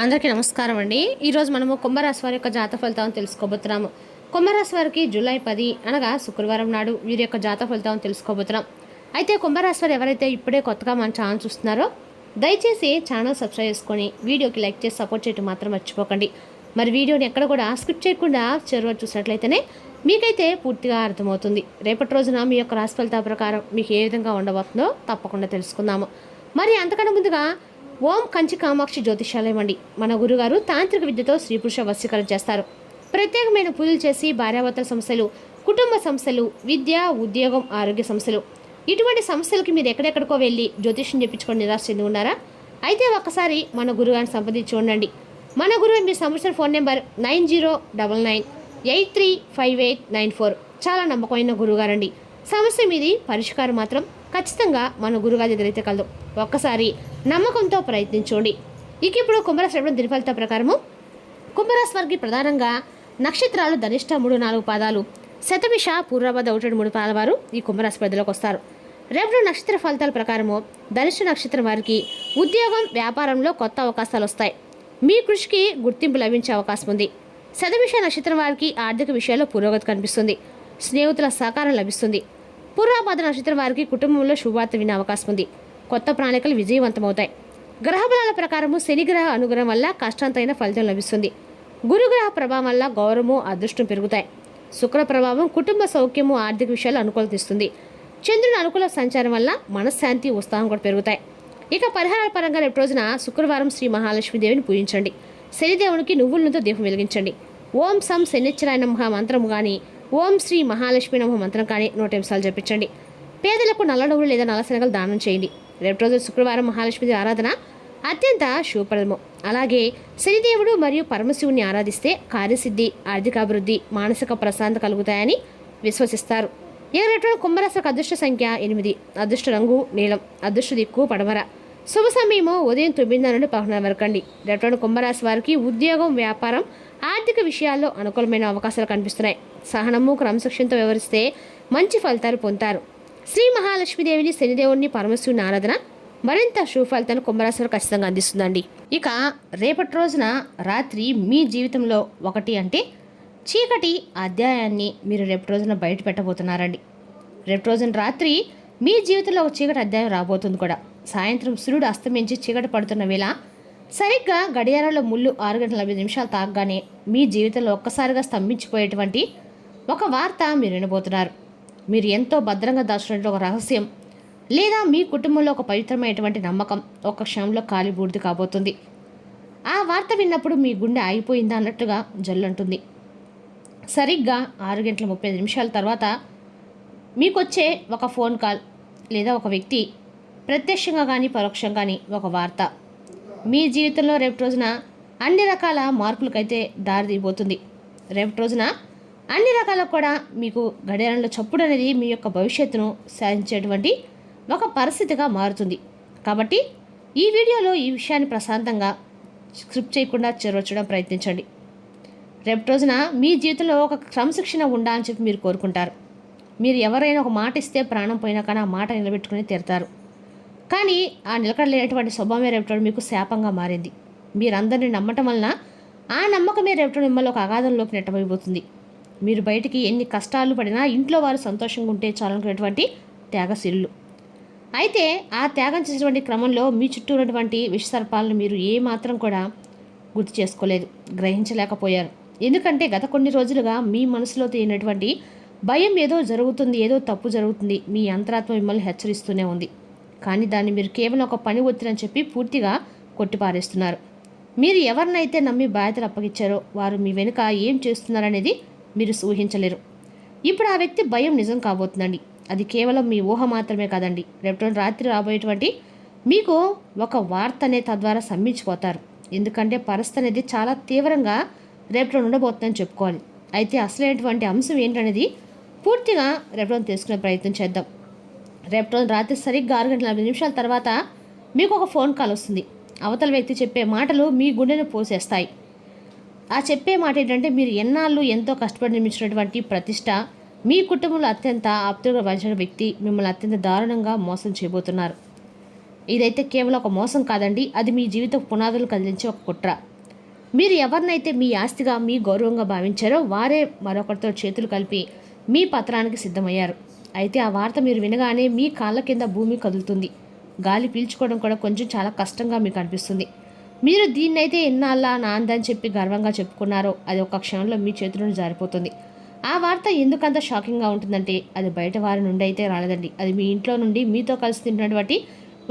అందరికీ నమస్కారం అండి. ఈరోజు మనము కుంభరాశి వారి యొక్క జాతక ఫలితాలను తెలుసుకోబోతున్నాము. కుంభరాశి వారికి జూలై 10 అనగా శుక్రవారం నాడు వీరి యొక్క జాతక ఫలితాలను తెలుసుకోబోతున్నాం. అయితే కుంభరాశి వారు ఎవరైతే ఇప్పుడే కొత్తగా మన ఛానల్ చూస్తున్నారో దయచేసి ఛానల్ సబ్స్క్రైబ్ చేసుకొని వీడియోకి లైక్ చేసి సపోర్ట్ చేయడం మాత్రం మర్చిపోకండి. మరి వీడియోని ఎక్కడ కూడా స్కిప్ చేయకుండా చివరి చూసినట్లయితేనే మీకైతే పూర్తిగా అర్థమవుతుంది. రేపటి రోజున మీ యొక్క రాశి ఫలితాల ప్రకారం మీకు ఏ విధంగా ఉండబోతుందో తప్పకుండా తెలుసుకుందాము. మరి అంతకన్నా ముందుగా ఓం కంచి కామాక్షి జ్యోతిషాలయం అండి. మన గురుగారు తాంత్రిక విద్యతో స్త్రీ పురుష వశీకరణ చేస్తారు. ప్రత్యేకమైన పూజలు చేసి భార్యాభర్తల సమస్యలు, కుటుంబ సమస్యలు, విద్య, ఉద్యోగం, ఆరోగ్య సమస్యలు, ఇటువంటి సమస్యలకి మీరు ఎక్కడెక్కడికో వెళ్ళి జ్యోతిష్యం చెప్పించుకొని నిరాశ చెంది ఉన్నారా? అయితే ఒక్కసారి మన గురుగారిని సంప్రదించి ఉండండి. మన గురువు మీ సంవత్సరం ఫోన్ నెంబర్ 9099835894. చాలా నమ్మకమైన గురుగారండి. సమస్య మీది పరిష్కారం మాత్రం ఖచ్చితంగా మన గురుగారి దగ్గర అయితే కలదు. ఒక్కసారి నమ్మకంతో ప్రయత్నించండి. ఇప్పుడు కుంభరాశి దిన ఫలితాల ప్రకారము కుంభరాశి వారికి ప్రధానంగా నక్షత్రాలు ధనిష్ట 3-4 పాదాలు, శతభిష, పూర్వభద్ర 1-3 పాదాల వారు ఈ కుంభరాశి పరిధిలోకి వస్తారు. రేపు నక్షత్ర ఫలితాల ప్రకారము ధనిష్ట నక్షత్రం వారికి ఉద్యోగం, వ్యాపారంలో కొత్త అవకాశాలు వస్తాయి. మీ కృషికి గుర్తింపు లభించే అవకాశం ఉంది. శతభిష నక్షత్రం వారికి ఆర్థిక విషయాల్లో పురోగతి కనిపిస్తుంది. స్నేహితుల సహకారం లభిస్తుంది. పూర్వభద్ర నక్షత్రం వారికి కుటుంబంలో శుభవార్త వినే అవకాశం ఉంది. కొత్త ప్రణాళికలు విజయవంతమవుతాయి. గ్రహబలాల ప్రకారము శనిగ్రహ అనుగ్రహం వల్ల కష్టాంతైన ఫలితం లభిస్తుంది. గురుగ్రహ ప్రభావం వల్ల గౌరవము, అదృష్టం పెరుగుతాయి. శుక్ర ప్రభావం కుటుంబ సౌఖ్యము, ఆర్థిక విషయాలు అనుకూలత ఇస్తుంది. చంద్రుని అనుకూల సంచారం వల్ల మనశ్శాంతి, ఉత్సాహం కూడా పెరుగుతాయి. పరిహారాల పరంగా రేపు రోజున శుక్రవారం శ్రీ మహాలక్ష్మీదేవిని పూజించండి. శనిదేవునికి నువ్వులతో దీపం వెలిగించండి. ఓం సం శనిశ్చరాయ నమః మంత్రము కానీ, ఓం శ్రీ మహాలక్ష్మి నమః మంత్రం కానీ 100 నిమిషాలు జపించండి. పేదలకు నల్ల నువ్వులు లేదా నల్ల శనగలు దానం చేయండి. రేపు రోజు శుక్రవారం మహాలక్ష్మి ఆరాధన అత్యంత శుభప్రదము. అలాగే శనిదేవుడు మరియు పరమశివుని ఆరాధిస్తే కార్యసిద్ధి, ఆర్థికాభివృద్ధి, మానసిక ప్రశాంతత కలుగుతాయని విశ్వసిస్తారు. రేపు కుంభరాశికి అదృష్ట సంఖ్య 8, అదృష్ట రంగు నీలం, అదృష్ట దిక్కు పడమర, శుభ సమయము ఉదయం 9 నుండి 11 వరకు అండి. రేపు కుంభరాశి వారికి ఉద్యోగం, వ్యాపారం, ఆర్థిక విషయాల్లో అనుకూలమైన అవకాశాలు కనిపిస్తున్నాయి. సహనము, క్రమశిక్షణతో వ్యవహరిస్తే మంచి ఫలితాలు పొందుతారు. శ్రీ మహాలక్ష్మీదేవిని, శనిదేవుని, పరమశివుని ఆరాధన మరింత శుభ ఫలితాలను కుంభరాశిలో ఖచ్చితంగా అందిస్తుందండి. రేపటి రోజున రాత్రి మీ జీవితంలో 1 అంటే చీకటి అధ్యాయాన్ని మీరు రేపటి రోజున బయట పెట్టబోతున్నారండి. రేపు రోజున రాత్రి మీ జీవితంలో ఒక చీకటి అధ్యాయం రాబోతుంది కూడా. సాయంత్రం సూర్యుడు అస్తమించి చీకటి పడుతున్న వేళ సరిగ్గా గడియారంలో ముళ్ళు 6:40 తాగగానే మీ జీవితంలో ఒక్కసారిగా స్తంభించిపోయేటువంటి ఒక వార్త మీరు వినబోతున్నారు. మీరు ఎంతో భద్రంగా దాచుకున్నట్టు ఒక రహస్యం లేదా మీ కుటుంబంలో ఒక పవిత్రమైనటువంటి నమ్మకం ఒక క్షణంలో కాలి బూడిద కాబోతుంది. ఆ వార్త విన్నప్పుడు మీ గుండె ఆగిపోయిందా అన్నట్టుగా జల్లంటుంది. సరిగ్గా 6:35 తర్వాత మీకొచ్చే ఒక ఫోన్ కాల్ లేదా ఒక వ్యక్తి ప్రత్యక్షంగా కానీ పరోక్షంగా కానీ ఒక వార్త మీ జీవితంలో రేపు రోజున అన్ని రకాల మార్పులకైతే దారితీయబోతుంది. రేపు రోజున అన్ని రకాలకు కూడా మీకు గడియారంలో చప్పుడు అనేది మీ యొక్క భవిష్యత్తును సాధించేటువంటి ఒక పరిస్థితిగా మారుతుంది. కాబట్టి ఈ వీడియోలో ఈ విషయాన్ని ప్రశాంతంగా స్క్రిప్ట్ చేయకుండా చేరవచ్చడం ప్రయత్నించండి. రేపు రోజున మీ జీవితంలో ఒక క్రమశిక్షణ ఉండాలని చెప్పి మీరు కోరుకుంటారు. మీరు ఎవరైనా ఒక మాట ఇస్తే ప్రాణం పోయినా కానీ ఆ మాట నిలబెట్టుకుని తీరుతారు. కానీ ఆ నిలకడలేనటువంటి స్వభావమే రేపు మీకు శాపంగా మారింది. మీరందరినీ నమ్మటం వలన ఆ నమ్మకమే రేపు మిమ్మల్ని ఒక అగాధంలోకి నెట్టబోతుంది. మీరు బయటికి ఎన్ని కష్టాలు పడినా ఇంట్లో వారు సంతోషంగా ఉంటే చాలనుకునేటువంటి త్యాగశీలు. అయితే ఆ త్యాగం చేసేటువంటి క్రమంలో మీ చుట్టూ ఉన్నటువంటి విషసర్పాలను మీరు ఏమాత్రం కూడా గుర్తు చేసుకోలేదు, గ్రహించలేకపోయారు. ఎందుకంటే గత కొన్ని రోజులుగా మీ మనసులో తెలియనటువంటి భయం ఏదో జరుగుతుంది, ఏదో తప్పు జరుగుతుంది, మీ అంతరాత్మ మిమ్మల్ని హెచ్చరిస్తూనే ఉంది. కానీ దాన్ని మీరు కేవలం ఒక పని ఒత్తిడని చెప్పి పూర్తిగా కొట్టిపారేస్తున్నారు. మీరు ఎవరినైతే నమ్మి బాధ్యతలు అప్పగించారో వారు మీ వెనుక ఏం చేస్తున్నారనేది మీరు ఊహించలేరు. ఇప్పుడు ఆ వ్యక్తి భయం నిజం కాబోతుందండి. అది కేవలం మీ ఊహ మాత్రమే కాదండి. రేపు రాత్రి రాబోయేటువంటి మీకు ఒక వార్త అనే తద్వారా సమ్మించిపోతారు. ఎందుకంటే పరిస్థితి అనేది చాలా తీవ్రంగా రేపు ఉండబోతుందని చెప్పుకోవాలి. అయితే అసలైనటువంటి అంశం ఏంటనేది పూర్తిగా రేపు తెలుసుకునే ప్రయత్నం చేద్దాం. రేపు రాత్రి సరిగ్గా 6:40 తర్వాత మీకు ఒక ఫోన్ కాల్ వస్తుంది. అవతల వ్యక్తి చెప్పే మాటలు మీ గుండెను పోసేస్తాయి. ఆ చెప్పే మాట ఏంటంటే మీరు ఎన్నాళ్ళు ఎంతో కష్టపడి నిర్మించినటువంటి ప్రతిష్ట, మీ కుటుంబంలో అత్యంత ఆప్తుగా భావించిన వ్యక్తి మిమ్మల్ని అత్యంత దారుణంగా మోసం చేయబోతున్నారు. ఇదైతే కేవలం ఒక మోసం కాదండి, అది మీ జీవిత పునాదులు కదిలించే ఒక కుట్ర. మీరు ఎవరినైతే మీ ఆస్తిగా మీ గౌరవంగా భావించారో వారే మరొకరితో చేతులు కలిపి మీ పత్రానికి సిద్ధమయ్యారు. అయితే ఆ వార్త మీరు వినగానే మీ కాళ్ళ కింద భూమి కదులుతుంది. గాలి పీల్చుకోవడం కూడా కొంచెం చాలా కష్టంగా మీకు అనిపిస్తుంది. మీరు దీన్నైతే ఎన్నాళ్ళ నాందని చెప్పి గర్వంగా చెప్పుకున్నారో అది ఒక క్షణంలో మీ చేతుల నుండి జారిపోతుంది. ఆ వార్త ఎందుకంత షాకింగ్గా ఉంటుందంటే అది బయట వారి నుండి అయితే రాలేదండి, అది మీ ఇంట్లో నుండి మీతో కలిసి తింటున్నటువంటి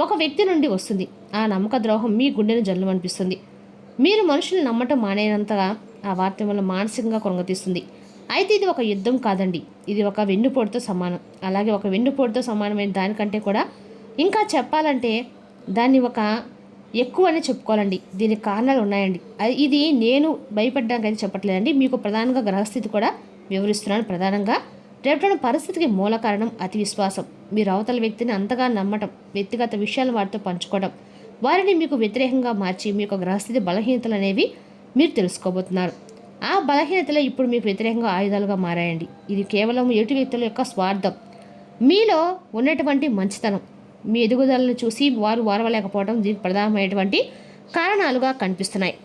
ఒక వ్యక్తి నుండి వస్తుంది. ఆ నమ్మక ద్రోహం మీ గుండెను జల్లుమనిపిస్తుంది. మీరు మనుషులు నమ్మటం మానేనంతగా ఆ వార్త వల్ల మానసికంగా కృంగతీస్తుంది. అయితే ఇది ఒక యుద్ధం కాదండి, ఇది ఒక వెన్నుపోటుతో సమానం. అలాగే ఒక వెన్నుపోటుతో సమానమైన దానికంటే కూడా ఇంకా చెప్పాలంటే దాన్ని ఒక ఎక్కువ అని చెప్పుకోవాలండి. దీనికి కారణాలు ఉన్నాయండి. ఇది నేను భయపడ్డానికి అయితే చెప్పట్లేదండి, మీకు ప్రధానంగా గ్రహస్థితి కూడా వివరిస్తున్నాను. ప్రధానంగా రేపటి పరిస్థితికి మూల కారణం అతి విశ్వాసం. మీరు అవతల వ్యక్తిని అంతగా నమ్మటం, వ్యక్తిగత విషయాలను వారితో పంచుకోవడం, వారిని మీకు వ్యతిరేకంగా మార్చి మీ యొక్క గ్రహస్థితి బలహీనతలు అనేవి మీరు తెలుసుకోబోతున్నారు. ఆ బలహీనతలే ఇప్పుడు మీకు వ్యతిరేకంగా ఆయుధాలుగా మారాయండి. ఇది కేవలం ఎటు వ్యక్తుల యొక్క స్వార్థం, మీలో ఉన్నటువంటి మంచితనం, మీ ఎదుగుదలను చూసి వారు వారవలేకపోవడం దీనికి ప్రధానమైనటువంటి కారణాలుగా కనిపిస్తున్నాయి.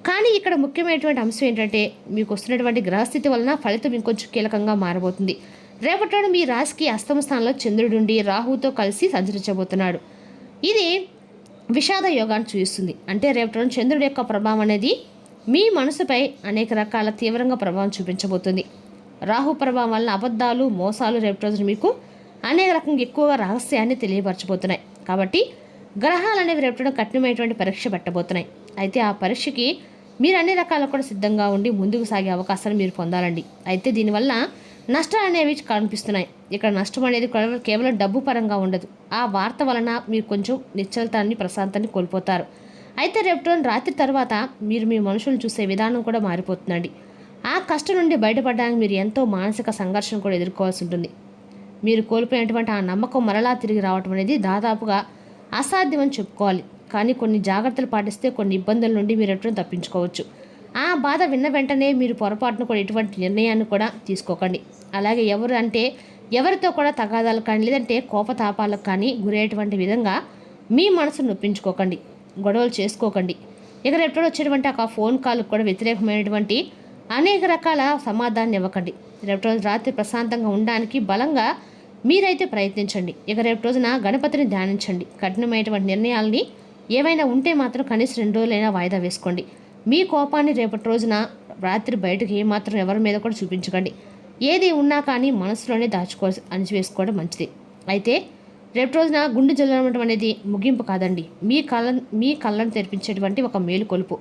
కానీ ఇక్కడ ముఖ్యమైనటువంటి అంశం ఏంటంటే మీకు వస్తున్నటువంటి గ్రహస్థితి వలన ఫలితం ఇంకొంచెం కీలకంగా మారబోతుంది. రేపటి మీ రాశికి అష్టమ స్థానంలో చంద్రుడుండి రాహుతో కలిసి సంచరించబోతున్నాడు. ఇది విషాద యోగాన్ని చూపిస్తుంది. అంటే రేపటి చంద్రుడి యొక్క ప్రభావం అనేది మీ మనసుపై అనేక రకాల తీవ్రంగా ప్రభావం చూపించబోతుంది. రాహు ప్రభావం వలన అబద్ధాలు, మోసాలు రేపటి రోజున మీకు అనేక రకంగా ఎక్కువగా రహస్యాన్ని తెలియపరచబోతున్నాయి. కాబట్టి గ్రహాలు అనేవి రేపటి కఠినమైనటువంటి పరీక్ష పెట్టబోతున్నాయి. అయితే ఆ పరీక్షకి మీరు అన్ని రకాల కూడా సిద్ధంగా ఉండి ముందుకు సాగే అవకాశాలు మీరు పొందాలండి. అయితే దీనివల్ల నష్టాలు అనేవి కనిపిస్తున్నాయి. ఇక్కడ నష్టం అనేది కేవలం డబ్బు పరంగా ఉండదు. ఆ వార్త వలన మీరు కొంచెం నిశ్చలతాన్ని, ప్రశాంతాన్ని కోల్పోతారు. అయితే రేపు రాత్రి తర్వాత మీరు మీ మనుషులను చూసే విధానం కూడా మారిపోతుందండి. ఆ కష్టం నుండి బయటపడడానికి మీరు ఎంతో మానసిక సంఘర్షణ కూడా ఎదుర్కోవాల్సి ఉంటుంది. మీరు కోల్పోయినటువంటి ఆ నమ్మకం మరలా తిరిగి రావటం అనేది దాదాపుగా అసాధ్యం అని చెప్పుకోవాలి. కానీ కొన్ని జాగ్రత్తలు పాటిస్తే కొన్ని ఇబ్బందుల నుండి మీరు ఎప్పుడూ తప్పించుకోవచ్చు. ఆ బాధ విన్న వెంటనే మీరు పొరపాటును కూడా ఎటువంటి నిర్ణయాన్ని కూడా తీసుకోకండి. అలాగే ఎవరితో కూడా తగాదాలు కానీ లేదంటే కోపతాపాలకు కానీ గురయ్యేటువంటి విధంగా మీ మనసును నొప్పించుకోకండి, గొడవలు చేసుకోకండి. ఇక రేపటి వచ్చేటువంటి ఆ ఫోన్ కాల్కి కూడా వ్యతిరేకమైనటువంటి అనేక రకాల సమాధానం ఇవ్వకండి. రేపటి రోజు రాత్రి ప్రశాంతంగా ఉండడానికి బలంగా మీరైతే ప్రయత్నించండి. ఇక రేపు రోజున గణపతిని ధ్యానించండి. కఠినమైనటువంటి నిర్ణయాలని ఏవైనా ఉంటే మాత్రం కనీసం 2 రోజులైనా వాయిదా వేసుకోండి. మీ కోపాన్ని రేపటి రోజున రాత్రి బయటకు ఏమాత్రం ఎవరి మీద కూడా చూపించకండి. ఏది ఉన్నా కానీ మనసులోనే అణిచివేసుకోవడం మంచిది. అయితే రేపు రోజున గుండె జల్లడం అనేది ముగింపు కాదండి, మీ కళ్ళను తెరిపించేటువంటి ఒక మేలుకొలుపు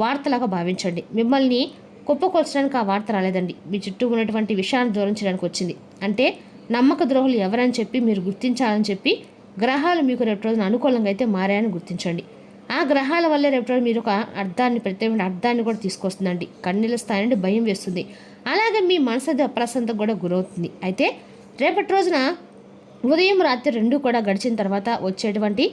వార్తలాగా భావించండి. మిమ్మల్ని కుప్పకొల్చడానికి ఆ వార్త రాలేదండి, మీ చుట్టూ ఉన్నటువంటి విషయాన్ని దూరం చేయడానికి వచ్చింది. అంటే నమ్మక ద్రోహులు ఎవరని చెప్పి మీరు గుర్తించాలని చెప్పి గ్రహాలు మీకు రేపు రోజున అనుకూలంగా అయితే మారాయని గుర్తించండి. ఆ గ్రహాల వల్లే రేపు రోజు మీరు ఒక ప్రత్యేకమైన అర్థాన్ని కూడా తీసుకొస్తుందండి. కన్నీళ్ళ స్థాయి నుండి భయం వేస్తుంది. అలాగే మీ మనసు అప్రశాంతకు కూడా గురవుతుంది. అయితే రేపటి రోజున ఉదయం రాత్రి 2 కూడా గడిచిన తర్వాత వచ్చేటువంటి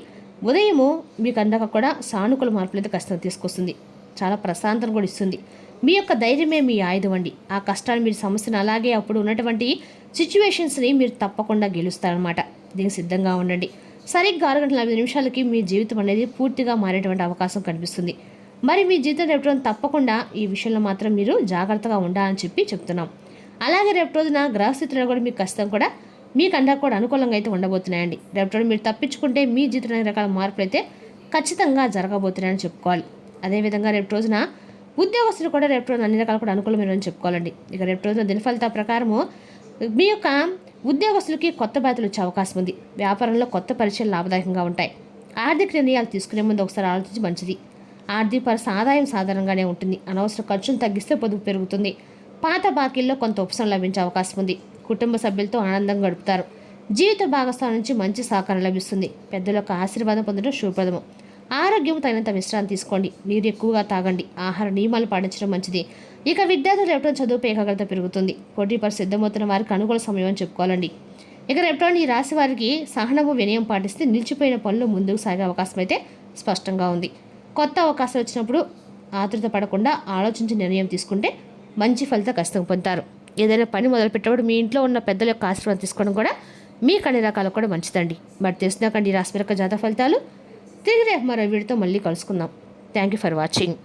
ఉదయము మీకు అందాక కూడా సానుకూల మార్పులు అయితే ఖచ్చితంగా తీసుకొస్తుంది. చాలా ప్రశాంతత కూడా ఇస్తుంది. మీ యొక్క ధైర్యమే మీ ఆయుధం అండి. ఆ కష్టాన్ని మీరు సమస్యను అలాగే అప్పుడు ఉన్నటువంటి సిచ్యువేషన్స్ని మీరు తప్పకుండా గెలుస్తారనమాట. దీనికి సిద్ధంగా ఉండండి. సరిగ్గా 6:40 మీ జీవితం అనేది పూర్తిగా మారేటువంటి అవకాశం కనిపిస్తుంది. మరి మీ జీవితం రేపు తప్పకుండా ఈ విషయంలో మాత్రం మీరు జాగ్రత్తగా ఉండాలని చెప్పి చెప్తున్నాం. అలాగే రేపు రోజున గ్రహస్థితులు కూడా మీకు ఖచ్చితంగా కూడా మీకండా కూడా అనుకూలంగా అయితే ఉండబోతున్నాయండి. రేపు రోజు మీరు తప్పించుకుంటే మీ జీవితంలో అనే రకాల మార్పులు అయితే ఖచ్చితంగా జరగబోతున్నాయని చెప్పుకోవాలి. అదేవిధంగా రేపు రోజున ఉద్యోగస్తులు కూడా రేపు రోజున అన్ని రకాలు కూడా అనుకూలమైన చెప్పుకోవాలండి. ఇక రేపు రోజున దినఫలిత ప్రకారము మీ యొక్క ఉద్యోగస్తులకి కొత్త బాధ్యతలు వచ్చే అవకాశం ఉంది. వ్యాపారంలో కొత్త పరిచయాలు లాభదాయకంగా ఉంటాయి. ఆర్థిక నిర్ణయాలు తీసుకునే ముందు ఒకసారి ఆలోచించి మంచిది. ఆర్థిక ఆదాయం సాధారణంగానే ఉంటుంది. అనవసర ఖర్చును తగ్గిస్తే పొదుపు పెరుగుతుంది. పాత బాకీల్లో కొంత ఉపశమనం లభించే అవకాశం ఉంది. కుటుంబ సభ్యులతో ఆనందంగా గడుపుతారు. జీవిత భాగస్వామి నుంచి మంచి సహకారం లభిస్తుంది. పెద్దల యొక్క ఆశీర్వాదం పొందడం శుభప్రదము. ఆరోగ్యం తగినంత విశ్రాంతి తీసుకోండి. నీరు ఎక్కువగా తాగండి. ఆహార నియమాలు పాటించడం మంచిది. ఇక విద్యార్థులు రేపటి చదువుపై ఏకాగ్రత పెరుగుతుంది. పోటీ పరీక్ష సిద్ధమవుతున్న వారికి అనుకూల సమయం అని చెప్పుకోవాలండి. ఇక రేపటి ఈ రాశి వారికి సహనము, వినయం పాటిస్తే నిలిచిపోయిన పనులు ముందుకు సాగే అవకాశం అయితే స్పష్టంగా ఉంది. కొత్త అవకాశాలు వచ్చినప్పుడు ఆతృత పడకుండా ఆలోచించి నిర్ణయం తీసుకుంటే మంచి ఫలితం ఖచ్చితంగా పొందుతారు. ఏదైనా పని మొదలుపెట్టేప్పుడు మీ ఇంట్లో ఉన్న పెద్దల యొక్క ఆశీర్వాదం తీసుకోవడం కూడా మీకు అన్ని రకాలు కూడా మంచిదండి. మరి తెలిసినాకండి ఈ రాశి యొక్క జాతక ఫలితాలు. తిరిగి రేపు మరో వీడితో మళ్ళీ కలుసుకుందాం. Thank you for watching.